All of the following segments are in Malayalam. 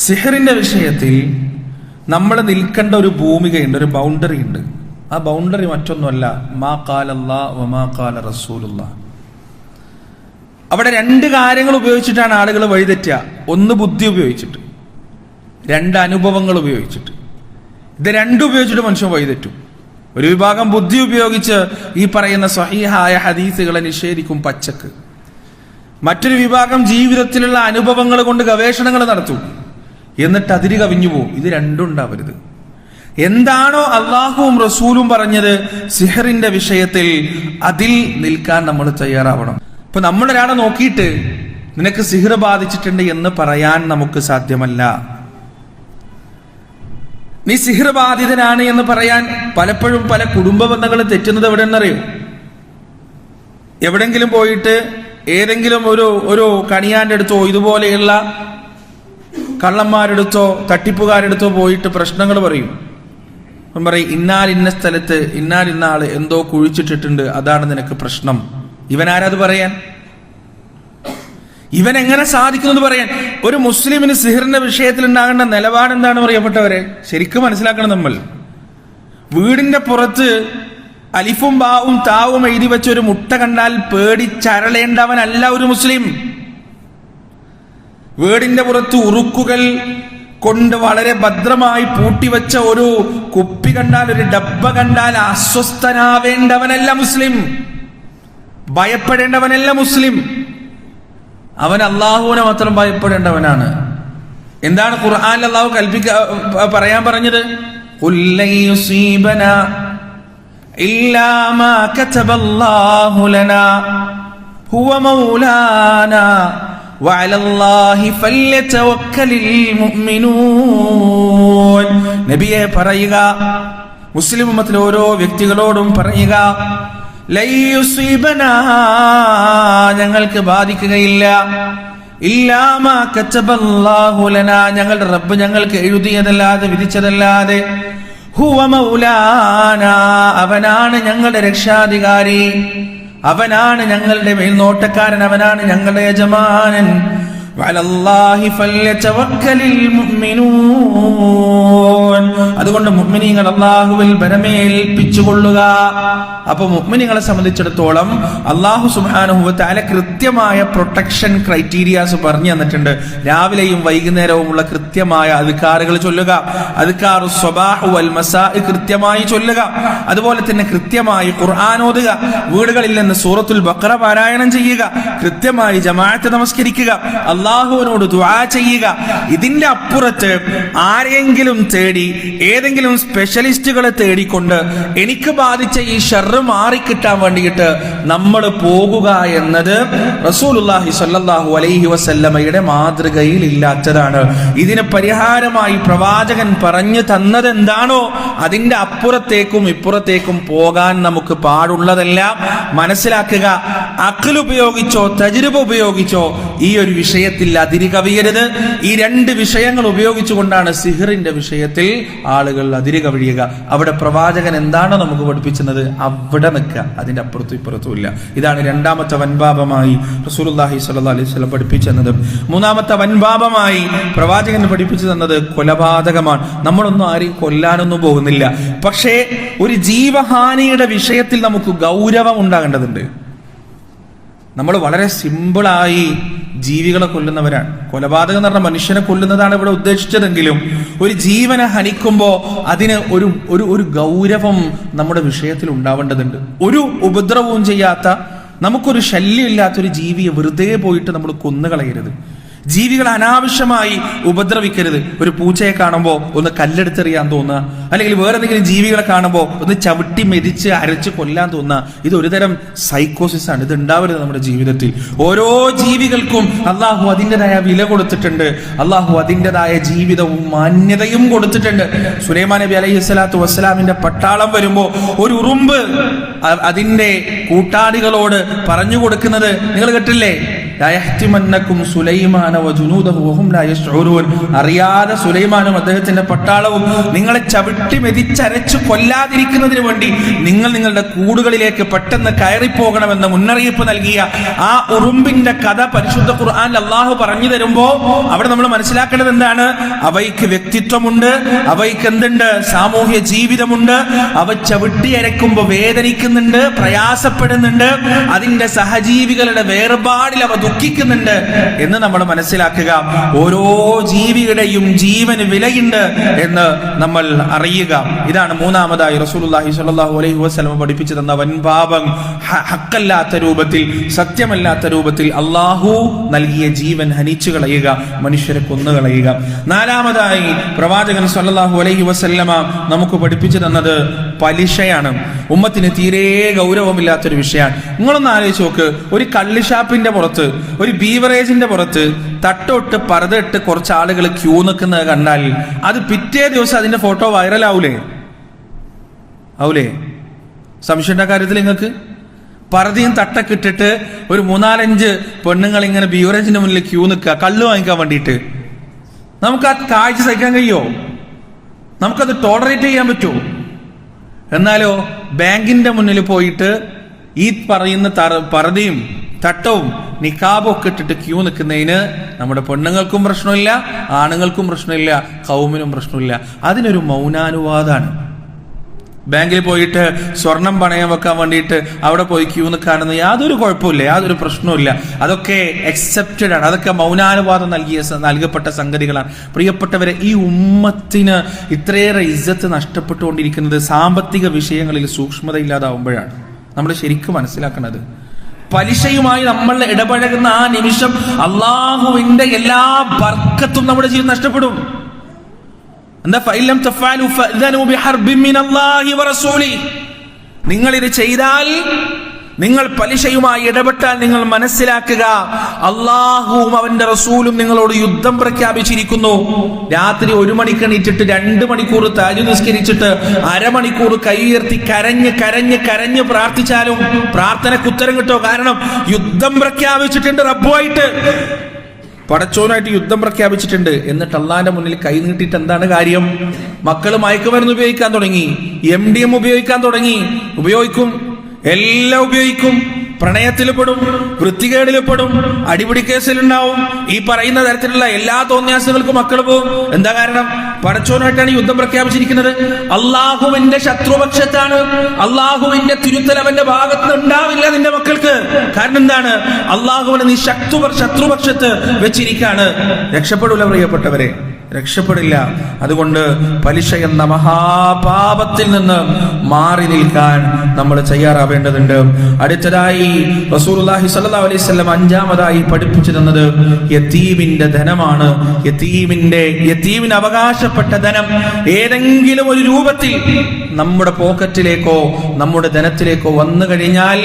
സിഹറിന്റെ വിഷയത്തിൽ നമ്മൾ നിൽക്കേണ്ട ഒരു ഭൂമികയുണ്ട്, ഒരു ബൗണ്ടറി ഉണ്ട്. ആ ബൗണ്ടറി മറ്റൊന്നുമല്ല, മാ ഖാലല്ലാഹ് വമാ ഖാല റസൂലുള്ളാഹ്. അവിടെ രണ്ട് കാര്യങ്ങൾ ഉപയോഗിച്ചിട്ടാണ് ആളുകൾ വഴിതെറ്റുക. ഒന്ന് ബുദ്ധി ഉപയോഗിച്ചിട്ട്, രണ്ട് അനുഭവങ്ങൾ ഉപയോഗിച്ചിട്ട്. ഇത് രണ്ടും ഉപയോഗിച്ചിട്ട് മനുഷ്യൻ വഴിതെറ്റും. ഒരു വിഭാഗം ബുദ്ധി ഉപയോഗിച്ച് ഈ പറയുന്ന സ്വഹീഹായ ഹദീസുകളെ നിഷേധിക്കും പച്ചക്ക്. മറ്റൊരു വിഭാഗം ജീവിതത്തിലുള്ള അനുഭവങ്ങൾ കൊണ്ട് ഗവേഷണങ്ങൾ നടത്തും, എന്നിട്ട് അതിര് കവിഞ്ഞു പോകും. ഇത് രണ്ടും ഉണ്ടാവരുത്. എന്താണോ അള്ളാഹുവും റസൂലും പറഞ്ഞത് സിഹറിന്റെ വിഷയത്തിൽ, അതിൽ നിൽക്കാൻ നമ്മൾ തയ്യാറാവണം. ഇപ്പൊ നമ്മളൊരാളെ നോക്കിയിട്ട് നിനക്ക് സിഹർ ബാധിച്ചിട്ടുണ്ട് എന്ന് പറയാൻ നമുക്ക് സാധ്യമല്ല. നീ സിഹർ ബാധിതനാണ് എന്ന് പറയാൻ പലപ്പോഴും പല കുടുംബ ബന്ധങ്ങളും തെറ്റുന്നത് എവിടെയെന്നറിയോ? എവിടെങ്കിലും പോയിട്ട് ഏതെങ്കിലും ഒരു കണിയാന്റെ അടുത്തോ ഇതുപോലെയുള്ള കള്ളന്മാരെടുത്തോ തട്ടിപ്പുകാരെടുത്തോ പോയിട്ട് പ്രശ്നങ്ങൾ പറയും. പറയും ഇന്ന സ്ഥലത്ത് ഇന്ന ആള് എന്തോ കുഴിച്ചിട്ടിട്ടുണ്ട്, അതാണ് നിനക്ക് പ്രശ്നം. ഇവനാരത് പറയാൻ? ഇവൻ എങ്ങനെ സാധിക്കുന്നത് പറയാൻ? ഒരു മുസ്ലിമിന് സിഹറിന്റെ വിഷയത്തിൽ ഉണ്ടാകേണ്ട നിലപാട് എന്താണ് പ്രിയപ്പെട്ടവരെ? ശരിക്കും മനസ്സിലാക്കണം. നമ്മൾ വീടിന്റെ പുറത്ത് അലിഫും ബാവും താവും എഴുതി വെച്ച ഒരു മുട്ട കണ്ടാൽ പേടിച്ചരളേണ്ടവനല്ല ഒരു മുസ്ലിം. വീടിന്റെ പുറത്ത് ഉറുക്കുകൾ കൊണ്ട് വളരെ ഭദ്രമായി പൂട്ടിവെച്ച ഒരു കുപ്പി കണ്ടാൽ, ഒരു ഡബ്ബ കണ്ടാൽ അസ്വസ്ഥനാവേണ്ടവനല്ല മുസ്ലിം, ഭയപ്പെടേണ്ടവനല്ല മുസ്ലിം. അവൻ അള്ളാഹുവിനെ മാത്രം ഭയപ്പെടേണ്ടവനാണ്. എന്താണ് ഖുർആനിൽ അള്ളാഹു പറയാൻ പറഞ്ഞത്? ഖുൽ ലൻ യുസീബനാ ഇല്ലാ മാ കതബല്ലാഹു ലനാ ഹുവ മൗലാനാ വഅലല്ലാഹി ഫല്യതവക്കലിൽ മുഅ്മിനൂൻ. നബിയെ പറയുക, മുസ്ലിം ഉമ്മത്തിലെ ഓരോ വ്യക്തികളോടും പറയുക, ലൻ യുസീബനാ, ഞങ്ങൾക്ക് ബാധിക്കുകയില്ല, ഇല്ലാ മാ കതബല്ലാഹു ലനാ, ഞങ്ങളുടെ റബ്ബ് ഞങ്ങൾക്ക് എഴുതിയതല്ലാതെ വിധിച്ചതല്ലാതെ, ഹുവ മൗലാനാ, അവനാണ് ഞങ്ങളുടെ രക്ഷാധികാരി, അവനാണ് ഞങ്ങളുടെ മേൽനോട്ടക്കാരൻ, അവനാണ് ഞങ്ങളുടെ യജമാനൻ. വഅലല്ലാഹി ഫല്യതവക്കലിൽ മുഅ്മിനൂൻ. അതുകൊണ്ട് മുഅ്മിനീങ്ങൾ അല്ലാഹുവിൽ ബരമേൽപ്പിച്ചുകൊള്ളുക. അപ്പൊ മുഅ്മിനീങ്ങളെ സംബന്ധിച്ചിടത്തോളം അല്ലാഹു സുബ്ഹാനഹു വ തആല കൃത്യമായ പ്രൊട്ടക്ഷൻ ക്രൈറ്റീരിയാസ് പറഞ്ഞു തന്നിട്ടുണ്ട്. രാവിലെയും വൈകുന്നേരവുമുള്ള കൃത്യമായ അദ്കാറുകൾ ചൊല്ലുക, അദ്കാറു സ്വബാഹ് വൽ മസാ കൃത്യമായി ചൊല്ലുക. അതുപോലെ തന്നെ കൃത്യമായി ഖുർആൻ ഓതുക, വീടുകളിൽ നിന്ന് സൂറത്തുൽ ബഖറ പാരായണം ചെയ്യുക, കൃത്യമായി ജമാഅത്ത് നമസ്കരിക്കുക, അള്ളാഹുവിനോട് ദുആ ചെയ്യുക. ഇതിന്റെ അപ്പുറത്ത് ആരെങ്കിലും തേടി, ഏതെങ്കിലും സ്പെഷ്യലിസ്റ്റുകളെ തേടിക്കൊണ്ട് എനിക്ക് ബാധിച്ച ഈ ഷർറ് മാറിക്കിട്ടാൻ വേണ്ടിയിട്ട് നമ്മൾ പോകുക എന്നത് റസൂലുള്ളാഹി സ്വല്ലല്ലാഹു അലൈഹി വസല്ലമയുടെ മാതൃകയിൽ ഇല്ലാത്തതാണ്. ഇതിന് പരിഹാരമായി പ്രവാചകൻ പറഞ്ഞു തന്നത് എന്താണോ അതിന്റെ അപ്പുറത്തേക്കും ഇപ്പുറത്തേക്കും പോകാൻ നമുക്ക് പാടുള്ളതല്ല. മനസ്സിലാക്കുക, അഖ്ൽ ഉപയോഗിച്ചോ തജ്രിബ ഉപയോഗിച്ചോ ഈ ഒരു വിഷയത്തിൽ അതിരി കവിയരുത്. ഈ രണ്ട് വിഷയങ്ങൾ ഉപയോഗിച്ചുകൊണ്ടാണ് സിഹറിന്റെ വിഷയത്തിൽ ആളുകൾ അതിരി കവിയുക. അവിടെ പ്രവാചകൻ എന്താണോ നമുക്ക് പഠിപ്പിച്ചത് അവിടെ നിൽക്കുക, അതിന്റെ അപ്പുറത്തും ഇപ്പുറത്തും ഇല്ല. ഇതാണ് രണ്ടാമത്തെ വൻപാപമായി റസൂലുള്ളാഹി സ്വല്ലല്ലാഹു അലൈഹി വസല്ലം പഠിപ്പിച്ചു തന്നത്. മൂന്നാമത്തെ വൻപാപമായി പ്രവാചകൻ പഠിപ്പിച്ചു തന്നത് കൊലപാതകമാണ്. നമ്മളൊന്നും ആരെയും കൊല്ലാനൊന്നും പോകുന്നില്ല, പക്ഷേ ഒരു ജീവഹാനിയുടെ വിഷയത്തിൽ നമുക്ക് ഗൗരവം ഉണ്ടാകേണ്ടതുണ്ട്. നമ്മൾ വളരെ സിമ്പിളായി ജീവികളെ കൊല്ലുന്നവരാണ്. കൊലപാതകം എന്ന് പറഞ്ഞാൽ മനുഷ്യനെ കൊല്ലുന്നതാണ് ഇവിടെ ഉദ്ദേശിച്ചതെങ്കിലും ഒരു ജീവനെ ഹനിക്കുമ്പോൾ അതിന് ഒരു ഗൗരവം നമ്മുടെ വിഷയത്തിൽ ഉണ്ടാവേണ്ടതുണ്ട്. ഒരു ഉപദ്രവവും ചെയ്യാത്ത, നമുക്കൊരു ശല്യമില്ലാത്തൊരു ജീവിയെ വെറുതെ പോയിട്ട് നമ്മൾ കൊന്നുകളയരുത്. ജീവികളെ അനാവശ്യമായി ഉപദ്രവിക്കരുത്. ഒരു പൂച്ചയെ കാണുമ്പോൾ ഒന്ന് കല്ലെടുത്തെറിയാൻ തോന്നുക, അല്ലെങ്കിൽ വേറെ എന്തെങ്കിലും ജീവികളെ കാണുമ്പോൾ ഒന്ന് ചവിട്ടി മെതിച്ച് അരച്ച് കൊല്ലാൻ തോന്നുക, ഇത് ഒരുതരം സൈക്കോസിസ് ആണ്. ഇത് ഉണ്ടാവരുത് നമ്മുടെ ജീവിതത്തിൽ. ഓരോ ജീവികൾക്കും അള്ളാഹു അതിൻ്റെതായ വില കൊടുത്തിട്ടുണ്ട്, അള്ളാഹു അതിൻ്റെതായ ജീവിതവും മാന്യതയും കൊടുത്തിട്ടുണ്ട്. സുലൈമാൻ നബി അലൈഹി സ്വലാത്തു വസ്സലാമിന്റെ പട്ടാളം വരുമ്പോൾ ഒരു ഉറുമ്പ് അതിന്റെ കൂട്ടാളികളോട് പറഞ്ഞു കൊടുക്കുന്നത് നിങ്ങൾ കേട്ടില്ലേ? ലാ യഹ്തിമന്നകും സുലൈമാന വജുനൂദഹു വഹും ലാ യശ്ഉറൂൻ. അറിയാതെ സുലൈമാനും അദ്ദേഹത്തിന്റെ പട്ടാളവും നിങ്ങളെ ചവിട്ടി മെതിച്ചരച്ചു കൊല്ലാതിരിക്കുന്നതിന് വേണ്ടി നിങ്ങൾ നിങ്ങളുടെ കൂടുകളിലേക്ക് പെട്ടെന്ന് കയറിപ്പോകണമെന്ന് മുന്നറിയിപ്പ് നൽകിയ ആ ഉറുമ്പിന്റെ കഥ പരിശുദ്ധ ഖുർആനിൽ അള്ളാഹു പറഞ്ഞു തരുമ്പോ അവിടെ നമ്മൾ മനസ്സിലാക്കേണ്ടത് എന്താണ്? അവയ്ക്ക് വ്യക്തിത്വമുണ്ട്, അവയ്ക്ക് എന്തുണ്ട്? സാമൂഹ്യ ജീവിതമുണ്ട്. അവ ചവിട്ടിയരക്കുമ്പോ വേദനിക്കുന്നുണ്ട്, പ്രയാസപ്പെടുന്നുണ്ട്, അതിന്റെ സഹജീവികളുടെ വേർപാടിൽ അവ ദുഃഖിക്കുന്നുണ്ട് എന്ന് നമ്മൾ മനസ്സിലാക്കുക. ഓരോ ജീവിയുടെയും ജീവന് വിലയുണ്ട് എന്ന് നമ്മൾ അറിയുക. ഇതാണ് മൂന്നാമതായി റസൂലുള്ളാഹി സ്വല്ലല്ലാഹു അലൈഹി വസല്ലം പഠിപ്പിച്ചു തന്ന വൻപാപം. ഹക്കല്ലാത്ത രൂപത്തിൽ, സത്യമല്ലാത്ത രൂപത്തിൽ അള്ളാഹു നൽകിയ ജീവൻ ഹനിച്ചു കളയുക, മനുഷ്യരെ കൊന്നുകളയുക. നാലാമതായി പ്രവാചകൻ സ്വല്ലല്ലാഹു അലൈഹി വസല്ലമ നമുക്ക് പഠിപ്പിച്ചു തന്നത് പലിശയാണ്. ഉമ്മത്തിന് തീരെ ഗൗരവമില്ലാത്തൊരു വിഷയമാണ്. നിങ്ങളൊന്ന് ആലോചിച്ച് നോക്ക്, ഒരു കള്ളിഷാപ്പിന്റെ പുറത്ത്, ഒരു ബീവറേജിന്റെ പുറത്ത് തട്ടൊട്ട് പർദ്ദയിട്ട് കുറച്ച് ആളുകൾ ക്യൂ നിൽക്കുന്നത് കണ്ടാൽ അത് പിറ്റേ ദിവസം അതിന്റെ ഫോട്ടോ വൈറലാവൂലേ? ആവൂലേ? സംശയത്തിന്റെ കാര്യത്തിൽ നിങ്ങൾക്ക് പർദ്ദയും തട്ടൊക്കെ ഇട്ടിട്ട് ഒരു 3-4 പെണ്ണുങ്ങൾ ഇങ്ങനെ ബീവറേജിന്റെ മുന്നിൽ ക്യൂ നിൽക്കുക കള്ള് വാങ്ങിക്കാൻ വേണ്ടിയിട്ട്. നമുക്ക് ആ കാഴ്ച സഹിക്കാൻ കഴിയോ? നമുക്കത് ടോളറേറ്റ് ചെയ്യാൻ പറ്റുമോ? എന്നാലോ ബാങ്കിന്റെ മുന്നിൽ പോയിട്ട് ഈ പറയുന്ന പർദ്ദയും തട്ടവും നിക്കാബും ഒക്കെ ഇട്ടിട്ട് ക്യൂ നിൽക്കുന്നതിന് നമ്മുടെ പെണ്ണുങ്ങൾക്കും പ്രശ്നമില്ല, ആണുങ്ങൾക്കും പ്രശ്നമില്ല, ഖൗമിനും പ്രശ്നമില്ല. അതിനൊരു മൗനാനുവാദമാണ്. ബാങ്കിൽ പോയിട്ട് സ്വർണം പണയം വെക്കാൻ വേണ്ടിയിട്ട് അവിടെ പോയി ക്യൂ നിൽക്കാണെന്ന് യാതൊരു കുഴപ്പമില്ല, യാതൊരു പ്രശ്നവുമില്ല. അതൊക്കെ അക്സെപ്റ്റഡ് ആണ്, അതൊക്കെ മൗനാനുവാദം നൽകപ്പെട്ട സംഗതികളാണ്. പ്രിയപ്പെട്ടവരെ, ഈ ഉമ്മത്തിന് ഇത്രയേറെ ഇസ്സത്ത് നഷ്ടപ്പെട്ടുകൊണ്ടിരിക്കുന്നത് സാമ്പത്തിക വിഷയങ്ങളിൽ സൂക്ഷ്മത ഇല്ലാതാവുമ്പോഴാണ്. നമ്മൾ ശരിക്കും മനസ്സിലാക്കുന്നത്, പലിശയുമായി നമ്മൾ ഇടപഴകുന്ന ആ നിമിഷം അള്ളാഹുവിന്റെ എല്ലാ ബർക്കത്തും നമ്മുടെ ജീവിതം നഷ്ടപ്പെടും. എന്താ? ഫഇല്ലം തഫഅലു ഫഅ്ദനു ബിഹർബിൻ മിനല്ലാഹി വറസൂലിഹി. നിങ്ങൾ ഇത് ചെയ്താൽ, നിങ്ങൾ പലിശയുമായി ഇടപെട്ടാൽ നിങ്ങൾ മനസ്സിലാക്കുക, അള്ളാഹുവും അവന്റെ റസൂലും നിങ്ങളോട് യുദ്ധം പ്രഖ്യാപിച്ചിരിക്കുന്നു. രാത്രി 1 മണിക്ക് എണീറ്റിട്ട് 2 മണിക്കൂർ തഹജ്ജുദ് നിസ്കരിച്ചിട്ട് അരമണിക്കൂർ കൈ ഉയർത്തി കരഞ്ഞ് കരഞ്ഞ് കരഞ്ഞ് പ്രാർത്ഥിച്ചാലും പ്രാർത്ഥനയ്ക്ക് ഉത്തരം കിട്ടോ? കാരണം യുദ്ധം പ്രഖ്യാപിച്ചിട്ടുണ്ട് റബ്ബുമായിട്ട്, പടച്ചോനായിട്ട് യുദ്ധം പ്രഖ്യാപിച്ചിട്ടുണ്ട്. എന്നിട്ട് അള്ളാന്റെ മുന്നിൽ കൈ നീട്ടിയിട്ട് എന്താണ് കാര്യം? മക്കൾ മയക്കുമരുന്ന് ഉപയോഗിക്കാൻ തുടങ്ങി, MDM ഉപയോഗിക്കാൻ തുടങ്ങി, ഉപയോഗിക്കും, എല്ലാം ഉപയോഗിക്കും. പ്രണയത്തിൽ പെടും, വൃത്തികേടിൽ പെടും, അടിപിടി കേസിലുണ്ടാവും. ഈ പറയുന്ന തരത്തിലുള്ള എല്ലാ തോന്നിയാസങ്ങൾക്കും മക്കൾ പോകും. എന്താ കാരണം? പടച്ചോനായിട്ടാണ് യുദ്ധം പ്രഖ്യാപിച്ചിരിക്കുന്നത്. അള്ളാഹുവിന്റെ ശത്രുപക്ഷത്താണ്. അള്ളാഹുവിന്റെ തിരുത്തൽ അവന്റെ ഭാഗത്ത് ഉണ്ടാവില്ല നിന്റെ മക്കൾക്ക്. കാരണം എന്താണ്? അള്ളാഹുവിനെ നീ ശത്രുപക്ഷത്ത് വെച്ചിരിക്കാണ്. രക്ഷപ്പെടില്ല പ്രിയപ്പെട്ടവരെ, രക്ഷപ്പെടില്ല. അതുകൊണ്ട് പലിശ എന്ന മഹാപാപത്തിൽ നിന്ന് മാറി നിൽക്കാൻ നമ്മൾ തയ്യാറാവേണ്ടതുണ്ട്. അടുത്തതായി റസൂലുള്ളാഹി സ്വല്ലല്ലാഹു അലൈഹി വസല്ലം അഞ്ചാമതായി പഠിപ്പിച്ചു തന്നത് യതീമിന്റെ ധനമാണ്. യതീമിന് അവകാശപ്പെട്ട ധനം ഏതെങ്കിലും ഒരു രൂപത്തിൽ നമ്മുടെ പോക്കറ്റിലേക്കോ നമ്മുടെ ധനത്തിലേക്കോ വന്നു കഴിഞ്ഞാൽ,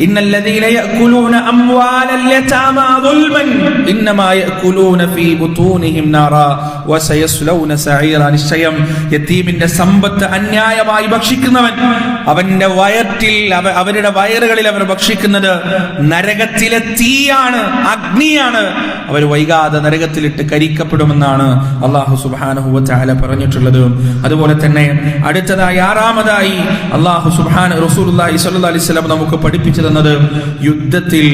ഇന്നല്ലദീന യഅകുലൂന അംവാലൽ യതാമാ ദുൽമൻ ഇന്നമാ യഅകുലൂന ഫീ ബുതൂനിഹിം നാറാ വസയസ്ലൗന സഈറാ. നിശ്ചയം യതീമിന്റെ സമ്പത്ത് അന്യായമായി ഭക്ഷിക്കുന്നവൻ, അവന്റെ അവരുടെ വയറുകളിൽ അവർ ഭക്ഷിക്കുന്നത് നരകത്തിലെ തീയാണ്, അഗ്നിയാണ്. അവർ വൈകാതെ നരകത്തിലിട്ട് കരിക്കപ്പെടുമെന്നാണ് അല്ലാഹു സുബ്ഹാനഹു വ തആല പറഞ്ഞിട്ടുള്ളത്. അതുപോലെ തന്നെ അടുത്തതായി ആറാമതായി റസൂലുള്ളാഹി സ്വല്ലല്ലാഹു അലൈഹി വസല്ലം നമുക്ക് പഠിപ്പിച്ചു തന്നത് യുദ്ധത്തിൽ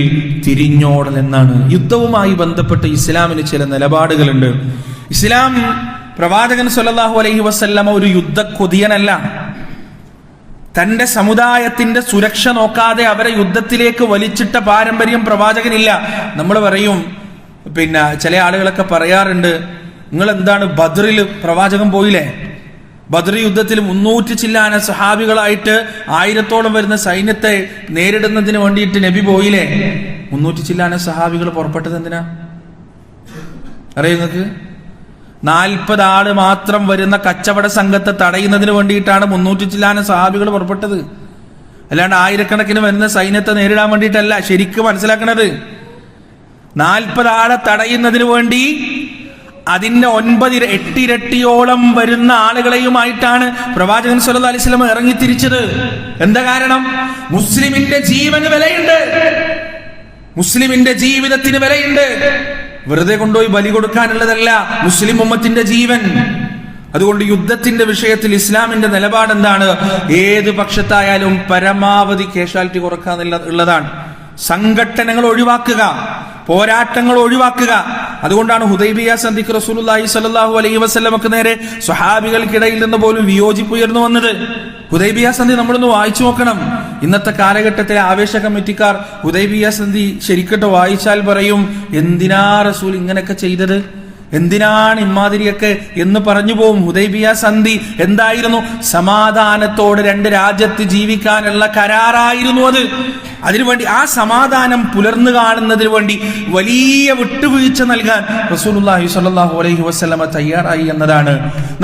തിരിഞ്ഞോടൽ എന്നാണ്. യുദ്ധവുമായി ബന്ധപ്പെട്ട് ഇസ്ലാമിന് ചില നിലപാടുകളുണ്ട്. ഇസ്ലാം, പ്രവാചകൻ സ്വല്ലല്ലാഹു അലൈഹി വസല്ലം ഒരു യുദ്ധക്കൊതിയനല്ല. തന്റെ സമുദായത്തിന്റെ സുരക്ഷ നോക്കാതെ അവരെ യുദ്ധത്തിലേക്ക് വലിച്ചിട്ട പാരമ്പര്യം പ്രവാചകനില്ല. നമ്മൾ പറയും, പിന്നെ ചില ആളുകളൊക്കെ പറയാറുണ്ട്, നിങ്ങൾ എന്താണ് ബദ്റിൽ പ്രവാചകൻ പോയില്ലേ? ബദ്ർ യുദ്ധത്തിൽ 300 ചില്ലാന സഹാബികളായിട്ട് 1000-ഓളം വരുന്ന സൈന്യത്തെ നേരിടുന്നതിന് വേണ്ടിയിട്ട് നബി പോയില്ലേ? 300 ചില്ലാന സഹാബികൾ പുറപ്പെട്ടത് എന്തിനാ അറിയോ നിങ്ങൾക്ക്? 40 ആള് മാത്രം വരുന്ന കച്ചവട സംഘത്തെ തടയുന്നതിന് വേണ്ടിയിട്ടാണ് 300 ചില്ലാന സഹാബികൾ പുറപ്പെട്ടത്. അല്ലാണ്ട് ആയിരക്കണക്കിന് വരുന്ന സൈന്യത്തെ നേരിടാൻ വേണ്ടിയിട്ടല്ല. ശരിക്കും മനസ്സിലാക്കണത്, 40 ആളെ തടയുന്നതിന് വേണ്ടി അതിന്റെ 8 ഇരട്ടിയോളം വരുന്ന ആളുകളെയുമായിട്ടാണ് പ്രവാചകൻ സ്വല്ലല്ലാഹു അലൈഹി വസല്ലം ഇറങ്ങിത്തിരിച്ചത്. എന്താ കാരണം? മുസ്ലിമിന്റെ ജീവന് വിലയുണ്ട്. മുസ്ലിമിന്റെ ജീവിതത്തിന് വിലയുണ്ട്. വെറുതെ കൊണ്ടുപോയി ബലി കൊടുക്കാനുള്ളതല്ല മുസ്ലിം ഉമ്മത്തിന്റെ ജീവൻ. അതുകൊണ്ട് യുദ്ധത്തിന്റെ വിഷയത്തിൽ ഇസ്ലാമിന്റെ നിലപാട് എന്താണ്? ഏത് പക്ഷത്തായാലും പരമാവധി കാഷ്വാലിറ്റി കുറക്കാന്നുള്ളതാണ്. സംഘട്ടനങ്ങൾ ഒഴിവാക്കുക, പോരാട്ടങ്ങൾ ഒഴിവാക്കുക. അതുകൊണ്ടാണ് ഹുദൈബിയ സന്ധിക്ക് റസൂലുള്ളാഹി സ്വല്ലല്ലാഹു അലൈഹി വസല്ലമക്ക് നേരെ സ്വഹാബികൾക്കിടയിൽ നിന്ന് പോലും വിയോജിപ്പ് ഉയർന്നു വന്നത്. ഹുദൈബിയ സന്ധി നമ്മളൊന്ന് വായിച്ചു നോക്കണം. ഇന്നത്തെ കാലഘട്ടത്തിലെ ആവേശ കമ്മിറ്റിക്കാർ ഹുദൈബിയ സന്ധി ശരിക്കട്ട് വായിച്ചാൽ പറയും, എന്തിനാ റസൂൽ ഇങ്ങനെയൊക്കെ ചെയ്തത്, എന്തിനാണ് ഇമ്മാതിരിയൊക്കെ എന്ന് പറഞ്ഞു പോവും. ഹുദൈബിയ സന്ധി എന്തായിരുന്നു? സമാധാനത്തോടെ രണ്ട് രാജ്യത്ത് ജീവിക്കാനുള്ള കരാറായിരുന്നു അത്. അതിനുവേണ്ടി ആ സമാധാനം പുലർന്നു കാണുന്നതിന് വേണ്ടി വലിയ വിട്ടുവീഴ്ച നൽകാൻ റസൂലുള്ളാഹി സ്വല്ലല്ലാഹു അലൈഹി വസല്ലമ തയ്യാറായി എന്നതാണ്.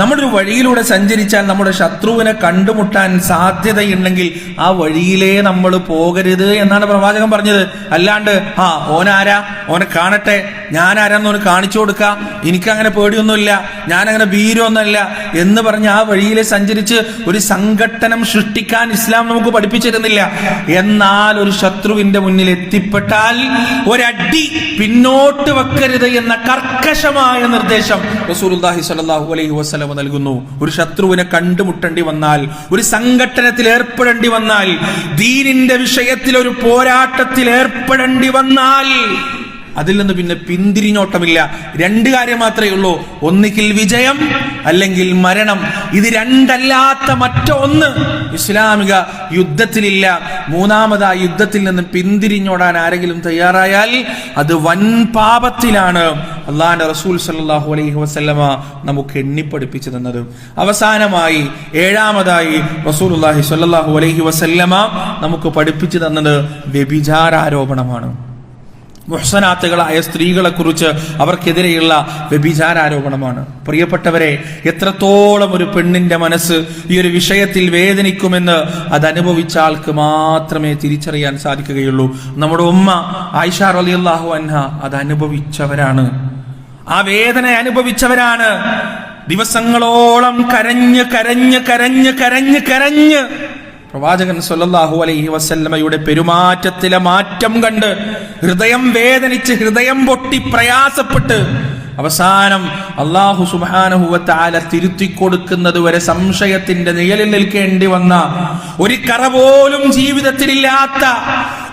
നമ്മളൊരു വഴിയിലൂടെ സഞ്ചരിച്ചാൽ നമ്മുടെ ശത്രുവിനെ കണ്ടുമുട്ടാൻ സാധ്യതയുണ്ടെങ്കിൽ ആ വഴിയിലേ നമ്മൾ പോകരുത് എന്നാണ് പ്രവാചകൻ പറഞ്ഞത്. അല്ലാണ്ട് ഓനാരാ, ഓനെ കാണട്ടെ, ഞാൻ ആരാന്ന് കാണിച്ചു കൊടുക്കാം, എനിക്കങ്ങനെ പേടിയൊന്നുമില്ല, ഞാനങ്ങനെ ഭീരൊന്നുമല്ല എന്ന് പറഞ്ഞ് ആ വഴിയിലെ സഞ്ചരിച്ച് ഒരു സംഘട്ടനം സൃഷ്ടിക്കാൻ ഇസ്ലാം നമുക്ക് പഠിപ്പിച്ചിരുന്നില്ല. എന്നാൽ ഒരു ശത്രുവിന്റെ മുന്നിൽ എത്തിപ്പെട്ടാൽ ഒരടി പിന്നോട്ട് വെക്കരുത് എന്ന കർക്കശമായ നിർദ്ദേശം റസൂലുള്ളാഹി സ്വല്ലല്ലാഹു അലൈഹി വസല്ലം നൽകുന്നു. ഒരു ശത്രുവിനെ കണ്ടുമുട്ടേണ്ടി വന്നാൽ, ഒരു സംഘട്ടനത്തിൽ ഏർപ്പെടേണ്ടി വന്നാൽ, ദീനിന്റെ വിഷയത്തിൽ ഒരു പോരാട്ടത്തിൽ ഏർപ്പെടേണ്ടി വന്നാൽ അതിൽ നിന്ന് പിന്നെ പിന്തിരിഞ്ഞോട്ടമില്ല. രണ്ട് കാര്യം മാത്രമേ ഉള്ളൂ, ഒന്നുകിൽ വിജയം അല്ലെങ്കിൽ മരണം. ഇത് രണ്ടല്ലാത്ത മറ്റൊന്ന് ഇസ്ലാമിക യുദ്ധത്തിലില്ല. മൂന്നാമതായി യുദ്ധത്തിൽ നിന്ന് പിന്തിരിഞ്ഞോടാൻ ആരെങ്കിലും തയ്യാറായാൽ അത് വൻ പാപത്തിലാണ് അള്ളാഹുവിന്റെ റസൂൽ സല്ലല്ലാഹു അലൈഹി വസല്ലമ നമുക്ക് എണ്ണിപ്പഠിപ്പിച്ചു തന്നത്. അവസാനമായി ഏഴാമതായി റസൂലുള്ളാഹി സ്വല്ലല്ലാഹു അലൈഹി വസല്ലമ നമുക്ക് പഠിപ്പിച്ചു തന്നത് വ്യഭിചാരാരോപണമാണ്. മുഹ്സനാത്തുകളായ സ്ത്രീകളെ കുറിച്ച് അവർക്കെതിരെയുള്ള വ്യഭിചാരാരോപണമാണ്. പ്രിയപ്പെട്ടവരെ, എത്രത്തോളം ഒരു പെണ്ണിന്റെ മനസ്സ് ഈ ഒരു വിഷയത്തിൽ വേദനിക്കുമെന്ന് അതനുഭവിച്ച ആൾക്ക് മാത്രമേ തിരിച്ചറിയാൻ സാധിക്കുകയുള്ളൂ. നമ്മുടെ ഉമ്മ ആയിഷ റളിയല്ലാഹു അൻഹ അത് അനുഭവിച്ചവരാണ്, ആ വേദന അനുഭവിച്ചവരാണ്. ദിവസങ്ങളോളം കരഞ്ഞ് കരഞ്ഞ് കരഞ്ഞ് കരഞ്ഞ് കരഞ്ഞ് പ്രവാചകൻ സ്വല്ലല്ലാഹു അലൈഹി വസല്ലമയുടെ പെരുമാറ്റത്തിലെ മാറ്റം കണ്ട് ഹൃദയം വേദനിച്ച് ഹൃദയം പൊട്ടി പ്രയാസപ്പെട്ട് അവസാനം അല്ലാഹു സുബ്ഹാനഹു വ തആല തിരുത്തി കൊടുക്കുന്നത് വരെ സംശയത്തിന്റെ നിഴലിൽ നിൽക്കേണ്ടി വന്ന, ഒരു കറ പോലും ജീവിതത്തിലില്ലാത്ത,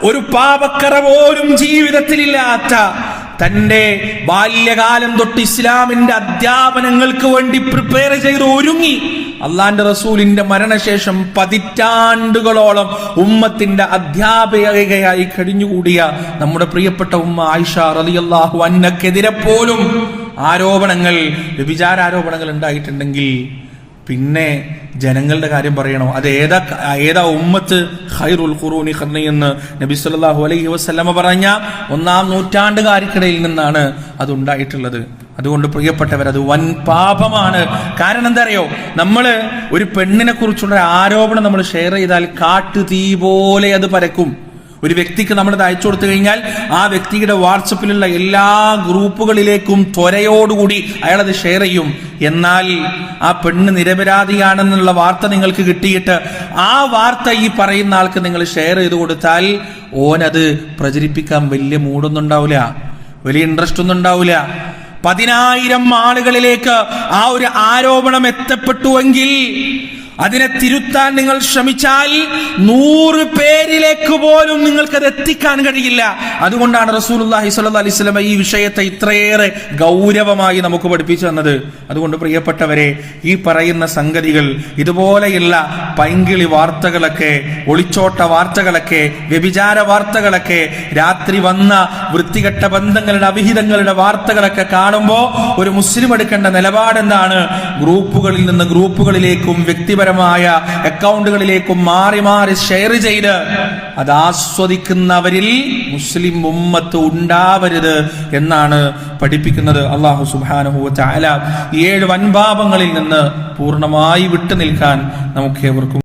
ഒരു പാപക്കറ പോലും ജീവിതത്തിലില്ലാത്ത, തന്റെ ബാല്യകാലം തൊട്ട് ഇസ്ലാമിന്റെ അധ്യാപനങ്ങൾക്ക് വേണ്ടി പ്രിപ്പയർ ചെയ്ത് ഒരുങ്ങി അള്ളാന്റെ റസൂലിന്റെ മരണശേഷം പതിറ്റാണ്ടുകളോളം ഉമ്മത്തിന്റെ അധ്യാപകയായി കഴിഞ്ഞുകൂടിയ നമ്മുടെ പ്രിയപ്പെട്ട ഉമ്മ ആയിഷ റളിയല്ലാഹു അൻഹക്കെതിരെ പോലും ആരോപണങ്ങൾ, വ്യഭിചാരാരോപണങ്ങൾ ഉണ്ടായിട്ടുണ്ടെങ്കിൽ പിന്നെ ജനങ്ങളുടെ കാര്യം പറയണോ? അത് ഏതാ ഉമ്മത്ത്? ഖൈറുൽ ഖുറൂനി ഖർനി എന്ന് നബി സല്ലല്ലാഹു അലൈഹി വസല്ലമ പറഞ്ഞ 1-ാം നൂറ്റാണ്ടുകാർക്കിടയിൽ നിന്നാണ് അത് ഉണ്ടായിട്ടുള്ളത്. അതുകൊണ്ട് പ്രിയപ്പെട്ടവർ, അത് വൻ പാപമാണ്. കാരണം എന്താ അറിയോ? നമ്മള് ഒരു പെണ്ണിനെ കുറിച്ചുള്ള ആരോപണം നമ്മൾ ഷെയർ ചെയ്താൽ കാട്ടുതീ പോലെ അത് പരക്കും. ഒരു വ്യക്തിക്ക് നമ്മൾ അയച്ചു കൊടുത്തു കഴിഞ്ഞാൽ ആ വ്യക്തിയുടെ വാട്സപ്പിലുള്ള എല്ലാ ഗ്രൂപ്പുകളിലേക്കും ത്വരയോടുകൂടി അയാളത് ഷെയർ ചെയ്യും. എന്നാൽ ആ പെണ്ണ് നിരപരാധിയാണെന്നുള്ള വാർത്ത നിങ്ങൾക്ക് കിട്ടിയിട്ട് ആ വാർത്ത ഈ പറയുന്ന ആൾക്ക് നിങ്ങൾ ഷെയർ ചെയ്ത് കൊടുത്താൽ ഓനത് പ്രചരിപ്പിക്കാൻ വലിയ മൂടൊന്നും ഉണ്ടാവില്ല, വലിയ ഇൻട്രസ്റ്റ് ഒന്നും ഉണ്ടാവില്ല. 10,000 ആളുകളിലേക്ക് ആ ഒരു ആരോപണം എത്തപ്പെട്ടുവെങ്കിൽ അതിനെ തിരുത്താൻ നിങ്ങൾ ശ്രമിച്ചാൽ 100 പേരിലേക്ക് പോലും നിങ്ങൾക്കത് എത്തിക്കാൻ കഴിയില്ല. അതുകൊണ്ടാണ് റസൂലുള്ളാഹി സ്വല്ലല്ലാഹു അലൈഹി വസല്ലം ഈ വിഷയത്തെ ഇത്രയേറെ ഗൗരവമായി നമുക്ക് പഠിപ്പിച്ചു തന്നത്. അതുകൊണ്ട് പ്രിയപ്പെട്ടവരെ, ഈ പറയുന്ന സംഗതികൾ, ഇതുപോലെയുള്ള പൈങ്കിളി വാർത്തകളൊക്കെ, ഒളിച്ചോട്ട വാർത്തകളൊക്കെ, വ്യഭിചാര വാർത്തകളൊക്കെ, രാത്രി വന്ന വൃത്തികെട്ട ബന്ധങ്ങളുടെ, അവിഹിതങ്ങളുടെ വാർത്തകളൊക്കെ കാണുമ്പോ ഒരു മുസ്ലിം എടുക്കേണ്ട നിലപാട് എന്താണ്? ഗ്രൂപ്പുകളിൽ നിന്ന് ഗ്രൂപ്പുകളിലേക്കും വ്യക്തിപരമായ അക്കൗണ്ടുകളിലേക്കും മാറി മാറി ഷെയർ ചെയ്ത് അത് ആസ്വദിക്കുന്നവരിൽ മുസ്ലിം ഉമ്മത്ത് ഉണ്ടാവരുത് എന്നാണ് പഠിപ്പിക്കുന്നത്. അല്ലാഹു സുബ്ഹാനഹു വ തആല 7 വൻപാപങ്ങളിൽ നിന്ന് പൂർണ്ണമായി വിട്ടുനിൽക്കാൻ നമുക്ക് ഏവർക്കും